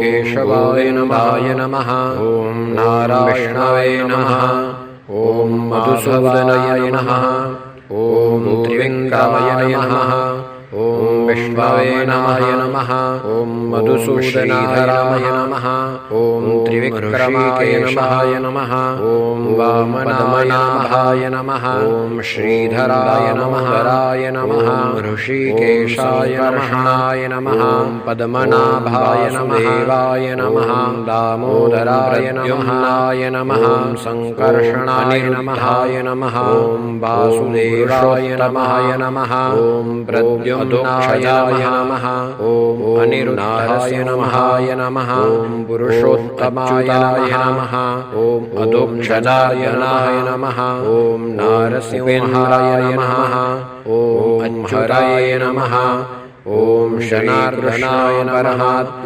केशवाय नमः ॐ नारायणाय नमः ॐ मधुसूदनाय नमः ॐ त्रिविक्रमाय नमः ॐ विष्णवे नमः ॐ मधुसूदनाय नमः ॐ त्रिविक्रमाय नमः ॐ वामनाभाय नमः ॐ श्रीधराय नमः ऋषिकेशाय नमः ॐ पद्मनाभाय देवाय नमः दामोदराय नमः ॐ संकर्षणाय नमः ॐ वासुदेवाय नमः ॐ प्रद्युम्नाय नमः ॐ अनिरुद्धाय नमः ॐ पुरुषोत्तमाय नमः ॐ अदोक्षजाय नमः ॐ नारसिंहाय नमः ॐ अच्युताय नमः ॐ शनार्दनाय नमः